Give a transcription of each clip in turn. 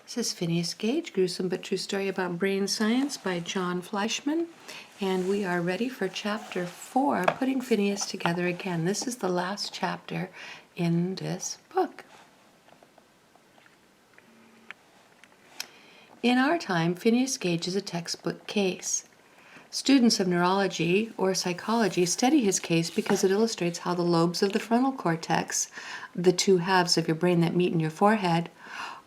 This is Phineas Gage, Gruesome But True Story About Brain Science by John Fleischman. And we are ready for Chapter 4, Putting Phineas Together Again. This is the last chapter in this book. In our time, Phineas Gage is a textbook case. Students of neurology or psychology study his case because it illustrates how the lobes of the frontal cortex, the two halves of your brain that meet in your forehead,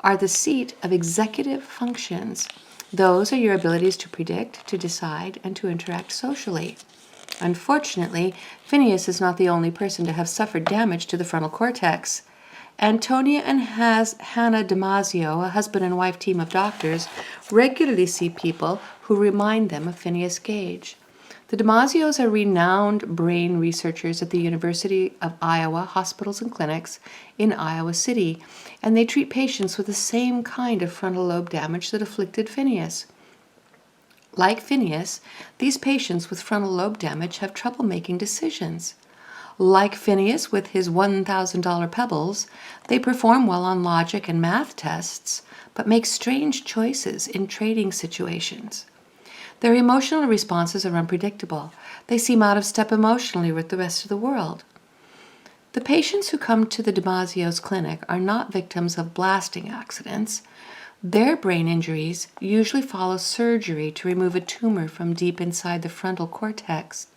are the seat of executive functions. Those are your abilities to predict, to decide, and to interact socially. Unfortunately, Phineas is not the only person to have suffered damage to the frontal cortex. Antonia and Hannah Damasio, a husband and wife team of doctors, regularly see people who remind them of Phineas Gage. The Damasios are renowned brain researchers at the University of Iowa Hospitals and Clinics in Iowa City, and they treat patients with the same kind of frontal lobe damage that afflicted Phineas. Like Phineas, these patients with frontal lobe damage have trouble making decisions. Like Phineas with his $1,000 pebbles, they perform well on logic and math tests, but make strange choices in trading situations. Their emotional responses are unpredictable. They seem out of step emotionally with the rest of the world. The patients who come to the Damasio's clinic are not victims of blasting accidents. Their brain injuries usually follow surgery to remove a tumor from deep inside the frontal cortex.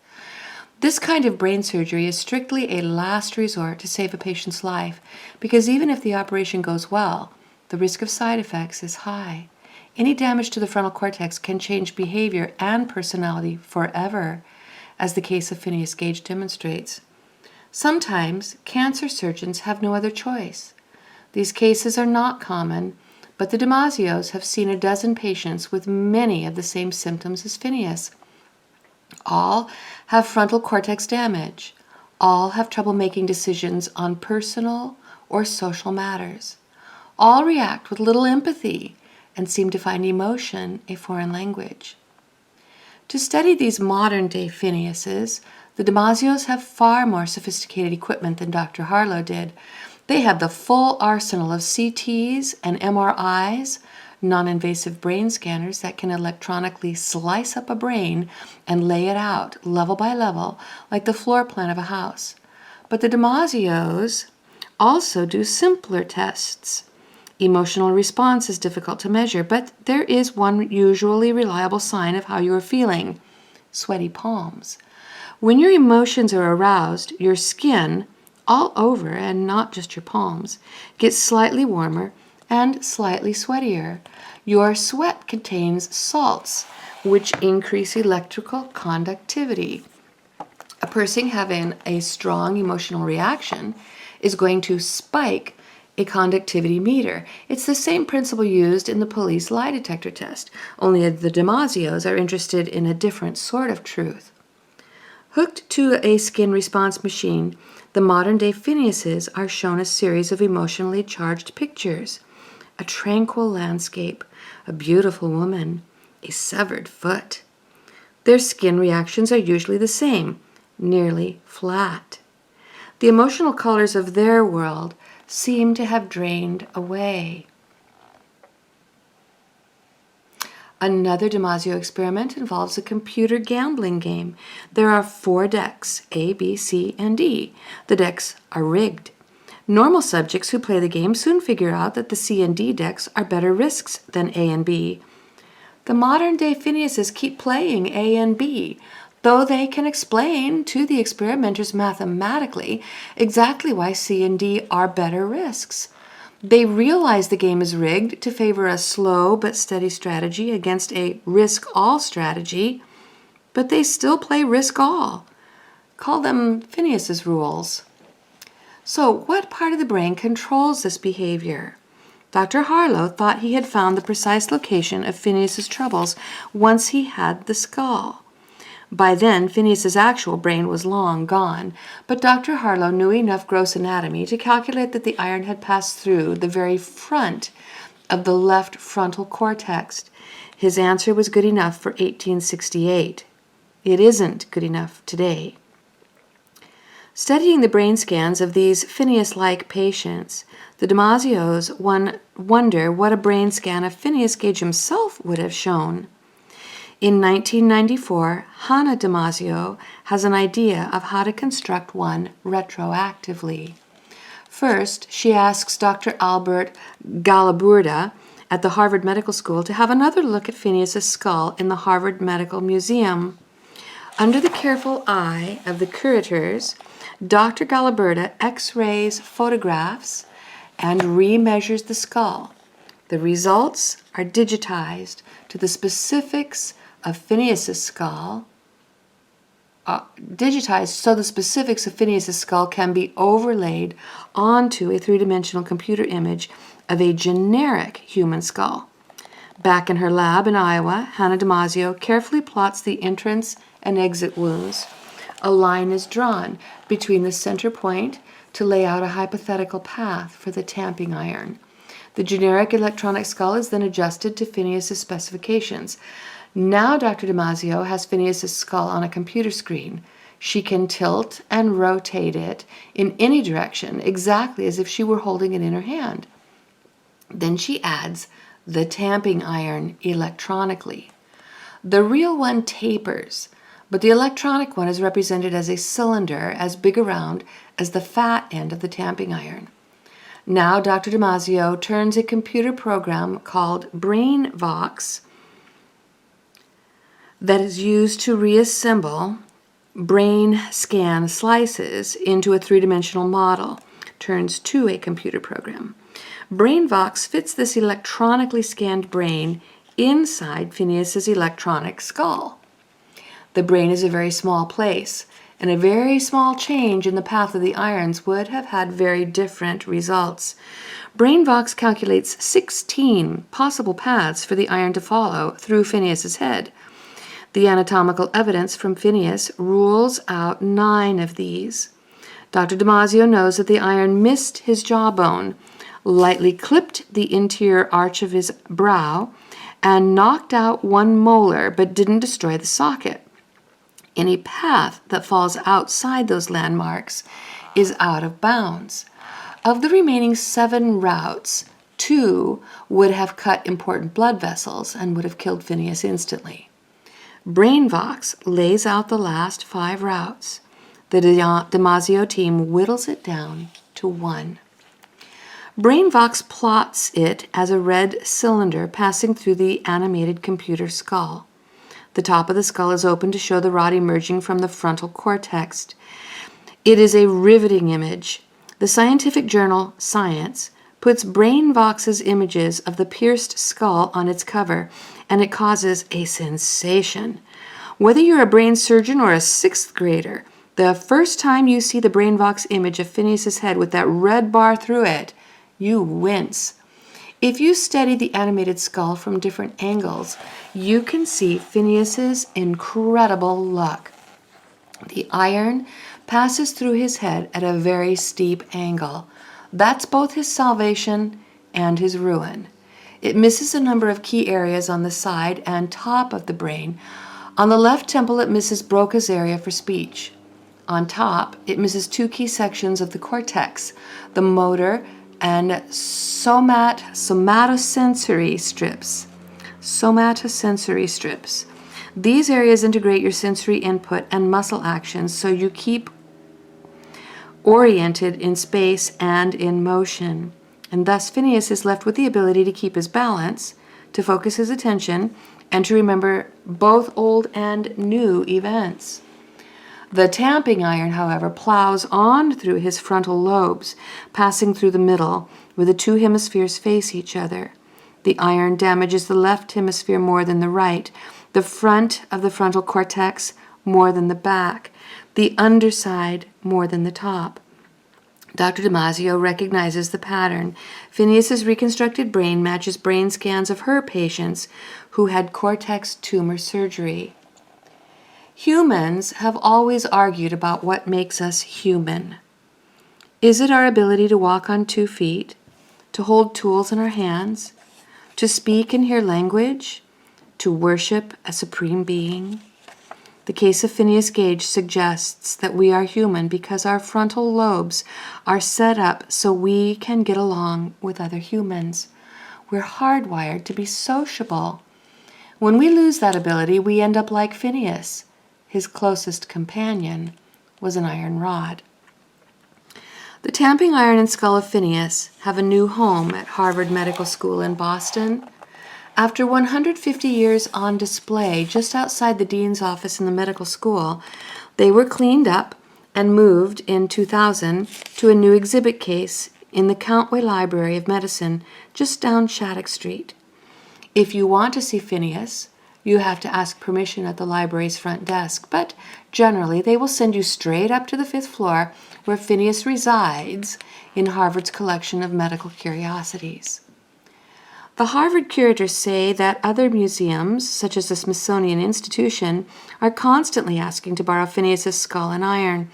This kind of brain surgery is strictly a last resort to save a patient's life, because even if the operation goes well, the risk of side effects is high. Any damage to the frontal cortex can change behavior and personality forever, as the case of Phineas Gage demonstrates. Sometimes cancer surgeons have no other choice. These cases are not common, but the Damasios have seen a dozen patients with many of the same symptoms as Phineas. All have frontal cortex damage. All have trouble making decisions on personal or social matters. All react with little empathy and seem to find emotion a foreign language. To study these modern-day Phineases, the Damasios have far more sophisticated equipment than Dr. Harlow did. They have the full arsenal of CTs and MRIs, non-invasive brain scanners that can electronically slice up a brain and lay it out level by level like the floor plan of a house. But the Damasios also do simpler tests. Emotional response is difficult to measure, but there is one usually reliable sign of how you are feeling: sweaty palms. When your emotions are aroused, your skin, all over and not just your palms, gets slightly warmer and slightly sweatier. Your sweat contains salts, which increase electrical conductivity. A person having a strong emotional reaction is going to spike a conductivity meter. It's the same principle used in the police lie detector test, only the Damasios are interested in a different sort of truth. Hooked to a skin response machine, the modern-day Phineases are shown a series of emotionally charged pictures: a tranquil landscape, a beautiful woman, a severed foot. Their skin reactions are usually the same, nearly flat. The emotional colors of their world seem to have drained away. Another Damasio experiment involves a computer gambling game. There are 4 decks, A, B, C, and D. The decks are rigged. Normal subjects who play the game soon figure out that the C and D decks are better risks than A and B. The modern-day Phineases keep playing A and B, though they can explain to the experimenters mathematically exactly why C and D are better risks. They realize the game is rigged to favor a slow but steady strategy against a risk-all strategy, but they still play risk-all. Call them Phineas's rules. So what part of the brain controls this behavior? Dr. Harlow thought he had found the precise location of Phineas's troubles once he had the skull. By then, Phineas's actual brain was long gone, but Dr. Harlow knew enough gross anatomy to calculate that the iron had passed through the very front of the left frontal cortex. His answer was good enough for 1868. It isn't good enough today. Studying the brain scans of these Phineas-like patients, the Damasio's wonder what a brain scan of Phineas Gage himself would have shown. In 1994, Hannah Damasio has an idea of how to construct one retroactively. First, she asks Dr. Albert Galaburda at the Harvard Medical School to have another look at Phineas's skull in the Harvard Medical Museum. Under the careful eye of the curators, Dr. Galaburda X-rays photographs and remeasures the skull. The results are digitized to the specifics of Phineas's skull, so the specifics of Phineas's skull can be overlaid onto a three-dimensional computer image of a generic human skull. Back in her lab in Iowa, Hannah Damasio carefully plots the entrance and exit wounds. A line is drawn between the center point to lay out a hypothetical path for the tamping iron. The generic electronic skull is then adjusted to Phineas's specifications. Now Dr. Damasio has Phineas's skull on a computer screen. She can tilt and rotate it in any direction, exactly as if she were holding it in her hand. Then she adds the tamping iron electronically. The real one tapers, but the electronic one is represented as a cylinder as big around as the fat end of the tamping iron. Now Dr. Damasio turns a computer program called BrainVox that is used to reassemble brain scan slices into a three-dimensional model, turns to a computer program. BrainVox fits this electronically scanned brain inside Phineas's electronic skull. The brain is a very small place, and a very small change in the path of the irons would have had very different results. BrainVox calculates 16 possible paths for the iron to follow through Phineas's head. The anatomical evidence from Phineas rules out 9 of these. Dr. Damasio knows that the iron missed his jawbone, lightly clipped the interior arch of his brow, and knocked out 1 molar, but didn't destroy the socket. Any path that falls outside those landmarks is out of bounds. Of the remaining 7 routes, 2 would have cut important blood vessels and would have killed Phineas instantly. BrainVox lays out the last 5 routes. The Damasio team whittles it down to 1. BrainVox plots it as a red cylinder passing through the animated computer skull. The top of the skull is open to show the rod emerging from the frontal cortex. It is a riveting image. The scientific journal Science puts BrainVox's images of the pierced skull on its cover, and it causes a sensation. Whether you're a brain surgeon or a 6th grader, the first time you see the BrainVox image of Phineas's head with that red bar through it, you wince. If you study the animated skull from different angles, you can see Phineas's incredible luck. The iron passes through his head at a very steep angle. That's both his salvation and his ruin. It misses a number of key areas on the side and top of the brain. On the left temple, it misses Broca's area for speech. On top, it misses 2 key sections of the cortex, the motor and somatosensory strips. Somatosensory strips. These areas integrate your sensory input and muscle actions so you keep oriented in space and in motion. And thus Phineas is left with the ability to keep his balance, to focus his attention, and to remember both old and new events. The tamping iron, however, plows on through his frontal lobes, passing through the middle, where the 2 hemispheres face each other. The iron damages the left hemisphere more than the right, the front of the frontal cortex more than the back, the underside more than the top. Dr. Damasio recognizes the pattern. Phineas's reconstructed brain matches brain scans of her patients who had cortex tumor surgery. Humans have always argued about what makes us human. Is it our ability to walk on 2 feet, to hold tools in our hands, to speak and hear language, to worship a supreme being? The case of Phineas Gage suggests that we are human because our frontal lobes are set up so we can get along with other humans. We're hardwired to be sociable. When we lose that ability, we end up like Phineas. His closest companion was an iron rod. The tamping iron and skull of Phineas have a new home at Harvard Medical School in Boston. After 150 years on display just outside the dean's office in the medical school, they were cleaned up and moved in 2000 to a new exhibit case in the Countway Library of Medicine just down Shattuck Street. If you want to see Phineas, you have to ask permission at the library's front desk, but generally they will send you straight up to the 5th floor where Phineas resides in Harvard's collection of medical curiosities. The Harvard curators say that other museums, such as the Smithsonian Institution, are constantly asking to borrow Phineas's skull and iron,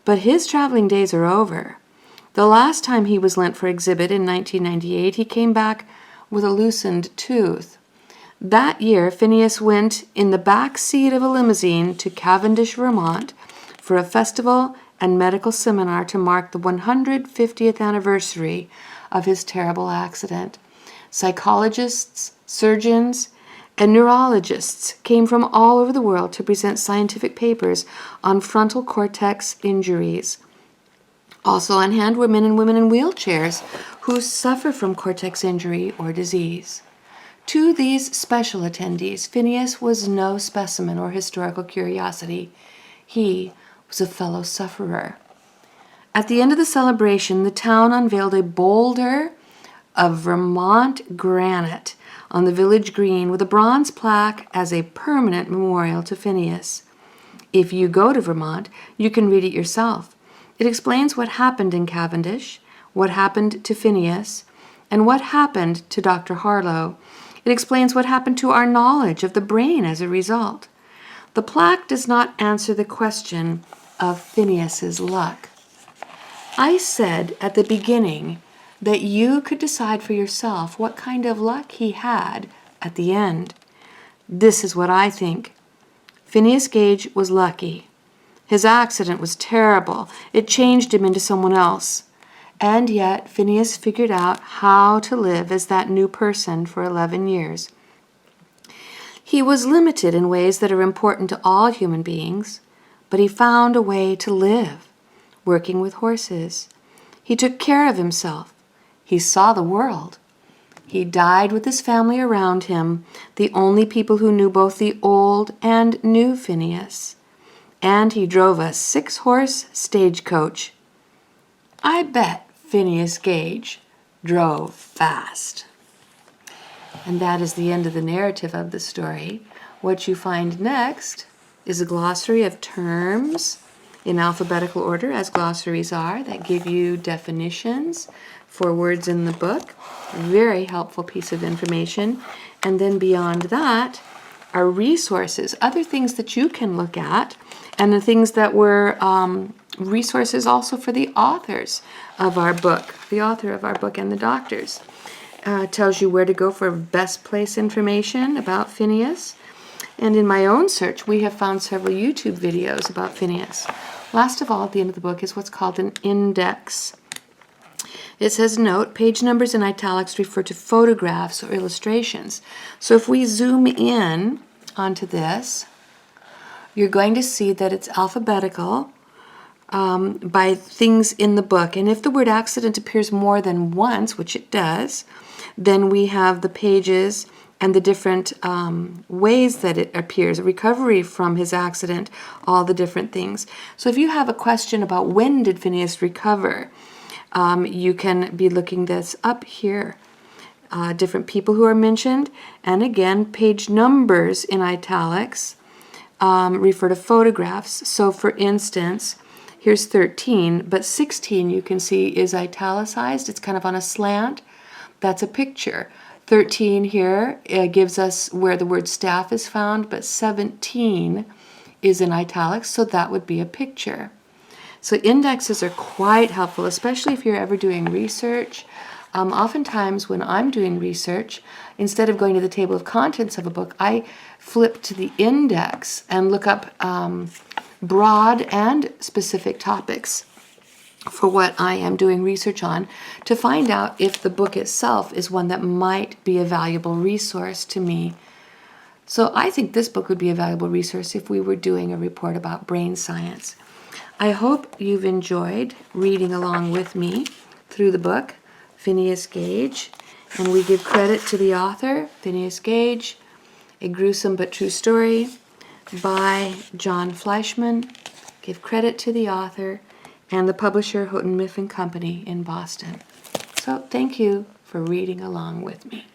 but his traveling days are over. The last time he was lent for exhibit in 1998, he came back with a loosened tooth. That year, Phineas went in the back seat of a limousine to Cavendish, Vermont, for a festival and medical seminar to mark the 150th anniversary of his terrible accident. Psychologists, surgeons, and neurologists came from all over the world to present scientific papers on frontal cortex injuries. Also on hand were men and women in wheelchairs who suffer from cortex injury or disease. To these special attendees, Phineas was no specimen or historical curiosity. He was a fellow sufferer. At the end of the celebration, the town unveiled a boulder of Vermont granite on the village green with a bronze plaque as a permanent memorial to Phineas. If you go to Vermont, you can read it yourself. It explains what happened in Cavendish, what happened to Phineas, and what happened to Dr. Harlow. It explains what happened to our knowledge of the brain as a result. The plaque does not answer the question of Phineas's luck. I said at the beginning that you could decide for yourself what kind of luck he had at the end. This is what I think. Phineas Gage was lucky. His accident was terrible. It changed him into someone else. And yet, Phineas figured out how to live as that new person for 11 years. He was limited in ways that are important to all human beings, but he found a way to live, working with horses. He took care of himself. He saw the world. He died with his family around him, the only people who knew both the old and new Phineas. And he drove a 6-horse stagecoach. I bet Phineas Gage drove fast. And that is the end of the narrative of the story. What you find next is a glossary of terms in alphabetical order, as glossaries are, that give you definitions for words in the book. Very helpful piece of information. And then beyond that are resources, other things that you can look at, and the things that were resources also for the authors of our book, the author of our book and the doctors. Tells you where to go for best place information about Phineas. And in my own search, we have found several YouTube videos about Phineas. Last of all, at the end of the book is what's called an index. It says, note, page numbers in italics refer to photographs or illustrations. So if we zoom in onto this, you're going to see that it's alphabetical by things in the book. And if the word accident appears more than once, which it does, then we have the pages and the different ways that it appears, recovery from his accident, all the different things. So if you have a question about when did Phineas recover, you can be looking this up here. Different people who are mentioned, and again, page numbers in italics refer to photographs. So for instance, here's 13, but 16 you can see is italicized. It's kind of on a slant. That's a picture. 13 here gives us where the word staff is found, but 17 is in italics, so that would be a picture. So indexes are quite helpful, especially if you're ever doing research Oftentimes when I'm doing research, instead of going to the table of contents of a book, I flip to the index and look up broad and specific topics for what I am doing research on to find out if the book itself is one that might be a valuable resource to me. So I think this book would be a valuable resource if we were doing a report about brain science. I hope you've enjoyed reading along with me through the book, Phineas Gage, and we give credit to the author, Phineas Gage, A Gruesome But True Story by John Fleischman. Give credit to the author and the publisher, Houghton Mifflin Company in Boston. So thank you for reading along with me.